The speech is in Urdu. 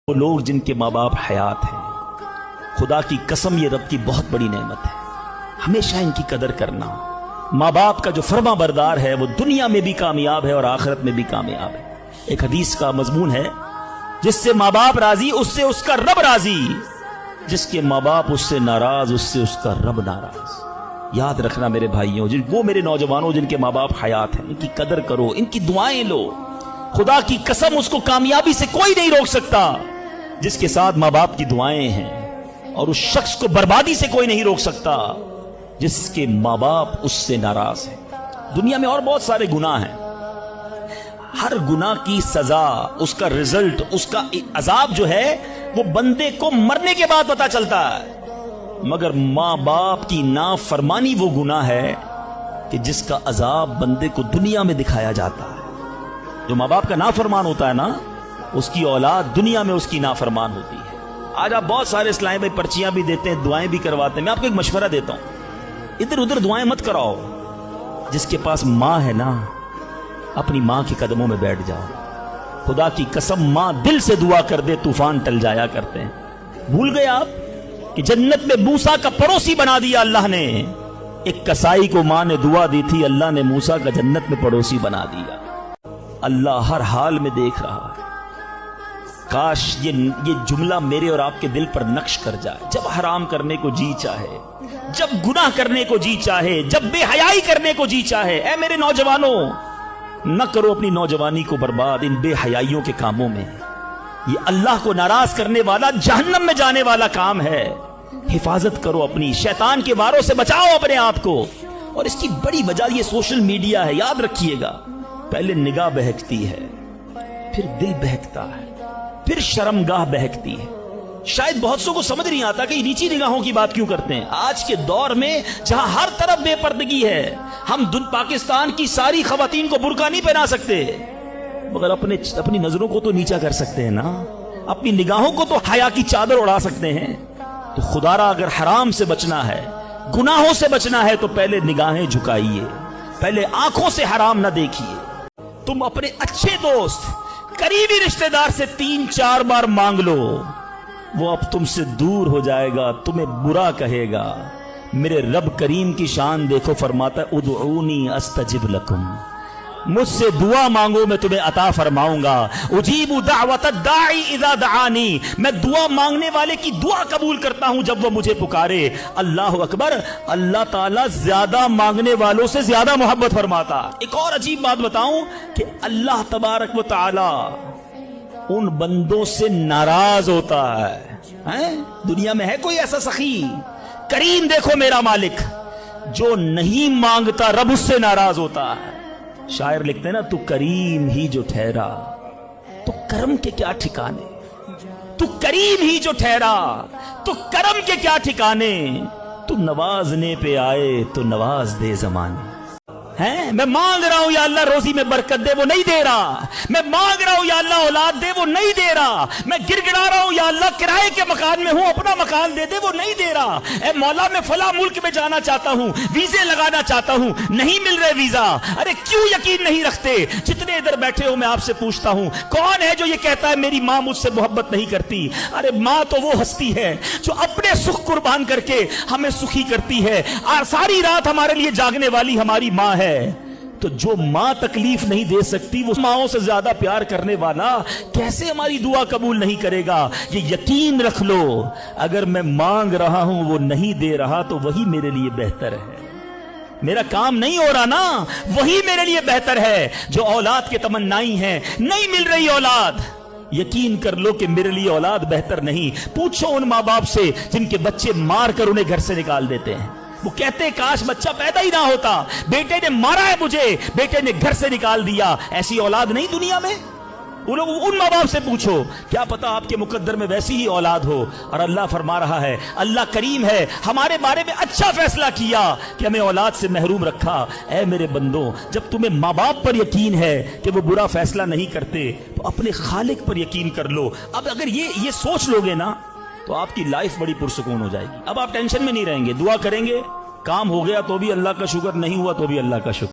وہ لوگ جن کے ماں باپ حیات ہیں، خدا کی قسم یہ رب کی بہت بڑی نعمت ہے، ہمیشہ ان کی قدر کرنا۔ ماں باپ کا جو فرما بردار ہے وہ دنیا میں بھی کامیاب ہے اور آخرت میں بھی کامیاب ہے۔ ایک حدیث کا مضمون ہے، جس سے ماں باپ راضی اس سے اس کا رب راضی، جس کے ماں باپ اس سے ناراض اس سے اس کا رب ناراض۔ یاد رکھنا میرے بھائیوں، وہ میرے نوجوانوں جن کے ماں باپ حیات ہیں، ان کی قدر کرو، ان کی دعائیں لو۔ خدا کی قسم اس کو کامیابی سے کوئی نہیں روک سکتا جس کے ساتھ ماں باپ کی دعائیں ہیں، اور اس شخص کو بربادی سے کوئی نہیں روک سکتا جس کے ماں باپ اس سے ناراض ہیں۔ دنیا میں اور بہت سارے گناہ ہیں، ہر گناہ کی سزا، اس کا رزلٹ، اس کا عذاب جو ہے وہ بندے کو مرنے کے بعد پتا چلتا ہے، مگر ماں باپ کی نافرمانی وہ گناہ ہے کہ جس کا عذاب بندے کو دنیا میں دکھایا جاتا ہے۔ جو ماں باپ کا نافرمان ہوتا ہے نا، اس کی اولاد دنیا میں اس کی نافرمان ہوتی ہے۔ آج آپ بہت سارے اسلام بھائی پرچیاں بھی دیتے ہیں، دعائیں بھی کرواتے ہیں۔ میں آپ کو ایک مشورہ دیتا ہوں، ادھر ادھر دعائیں مت کراؤ۔ جس کے پاس ماں ہے نا، اپنی ماں کے قدموں میں بیٹھ جاؤ۔ خدا کی قسم ماں دل سے دعا کر دے طوفان ٹل جایا کرتے ہیں۔ بھول گئے آپ کہ جنت میں موسیٰ کا پڑوسی بنا دیا اللہ نے؟ ایک کسائی کو ماں نے دعا دی تھی، اللہ نے موسیٰ کا جنت میں پڑوسی بنا دیا۔ اللہ ہر حال میں دیکھ رہا ہے۔ کاش یہ جملہ میرے اور آپ کے دل پر نقش کر جائے۔ جب حرام کرنے کو جی چاہے، جب گناہ کرنے کو جی چاہے، جب بے حیائی کرنے کو جی چاہے، اے میرے نوجوانوں، نہ کرو اپنی نوجوانی کو برباد ان بے حیائیوں کے کاموں میں۔ یہ اللہ کو ناراض کرنے والا، جہنم میں جانے والا کام ہے۔ حفاظت کرو اپنی، شیطان کے واروں سے بچاؤ اپنے آپ کو۔ اور اس کی بڑی وجہ یہ سوشل میڈیا ہے، یاد رکھیے گا۔ پہلے نگاہ بہکتی ہے، پھر دل بہکتا ہے، پھر شرمگاہ بہکتی ہے۔ شاید بہت سو کو سمجھ نہیں آتا کہ نیچی نگاہوں کی بات کیوں کرتے ہیں۔ آج کے دور میں جہاں ہر طرف بے پردگی ہے، ہم پاکستان کی ساری خواتین کو برقع نہیں پہنا سکتے، مگر اپنی نظروں کو تو نیچا کر سکتے ہیں نا، اپنی نگاہوں کو تو حیا کی چادر اڑا سکتے ہیں۔ تو خدا را اگر حرام سے بچنا ہے، گناہوں سے بچنا ہے، تو پہلے نگاہیں جھکائیے، پہلے آنکھوں سے حرام نہ دیکھیے۔ تم اپنے اچھے دوست، قریبی رشتہ دار سے 3-4 بار مانگ لو، وہ اب تم سے دور ہو جائے گا، تمہیں برا کہے گا۔ میرے رب کریم کی شان دیکھو، فرماتا ہے ادعونی استجب لکم، مجھ سے دعا مانگو میں تمہیں عطا فرماؤں گا۔ اجیب دعوت الداعی اذا دعانی، میں دعا مانگنے والے کی دعا قبول کرتا ہوں جب وہ مجھے پکارے۔ اللہ اکبر، اللہ تعالیٰ زیادہ مانگنے والوں سے زیادہ محبت فرماتا۔ ایک اور عجیب بات بتاؤں کہ اللہ تبارک و تعالی ان بندوں سے ناراض ہوتا ہے۔ دنیا میں ہے کوئی ایسا سخی؟ کریم دیکھو میرا مالک، جو نہیں مانگتا رب اس سے ناراض ہوتا ہے۔ شاعر لکھتے ہیں نا، تو کریم ہی جو ٹھہرا تو کرم کے کیا ٹھکانے، تو کریم ہی جو ٹھہرا تو کرم کے کیا ٹھکانے، تو نوازنے پہ آئے تو نواز دے زمانے۔ میں مانگ رہا ہوں یا اللہ روزی میں برکت دے، وہ نہیں دے رہا۔ میں مانگ رہا ہوں یا اللہ اولاد دے، وہ نہیں دے رہا۔ میں گر گڑا رہا ہوں یا اللہ کرائے کے مکان میں ہوں، اپنا مکان دے دے، وہ نہیں دے رہا۔ اے مولا میں فلاں ملک میں جانا چاہتا ہوں، ویزے لگانا چاہتا ہوں، نہیں مل رہے ویزا۔ ارے کیوں یقین نہیں رکھتے؟ جتنے ادھر بیٹھے ہو میں آپ سے پوچھتا ہوں، کون ہے جو یہ کہتا ہے میری ماں مجھ سے محبت نہیں کرتی؟ ارے ماں تو وہ ہستی ہے جو اپنے سکھ قربان کر کے ہمیں سخی کرتی ہے، اور ساری رات ہمارے لیے جاگنے والی ہماری ماں ہے۔ تو جو ماں تکلیف نہیں دے سکتی، وہ ماؤں سے زیادہ پیار کرنے والا کیسے ہماری دعا قبول نہیں کرے گا؟ یہ یقین رکھ لو، اگر میں مانگ رہا ہوں وہ نہیں دے رہا تو وہی میرے لیے بہتر ہے۔ میرا کام نہیں ہو رہا نا، وہی میرے لیے بہتر ہے۔ جو اولاد کے تمنائی ہیں، نہیں مل رہی اولاد، یقین کر لو کہ میرے لیے اولاد بہتر نہیں۔ پوچھو ان ماں باپ سے جن کے بچے مار کر انہیں گھر سے نکال دیتے ہیں، وہ کہتے ہیں کاش بچہ پیدا ہی نہ ہوتا، بیٹے نے مارا ہے مجھے، بیٹے نے گھر سے نکال دیا۔ ایسی اولاد نہیں دنیا میں؟ ان ماں باپ سے پوچھو، کیا پتا آپ کے مقدر میں ویسی ہی اولاد ہو۔ اور اللہ فرما رہا ہے، اللہ کریم ہے، ہمارے بارے میں اچھا فیصلہ کیا کہ ہمیں اولاد سے محروم رکھا۔ اے میرے بندوں، جب تمہیں ماں باپ پر یقین ہے کہ وہ برا فیصلہ نہیں کرتے، تو اپنے خالق پر یقین کر لو۔ اب اگر یہ سوچ لو گے نا، تو آپ کی لائف بڑی پرسکون ہو جائے گی۔ اب آپ ٹینشن میں نہیں رہیں گے، دعا کریں گے، کام ہو گیا تو بھی اللہ کا شکر، نہیں ہوا تو بھی اللہ کا شکر۔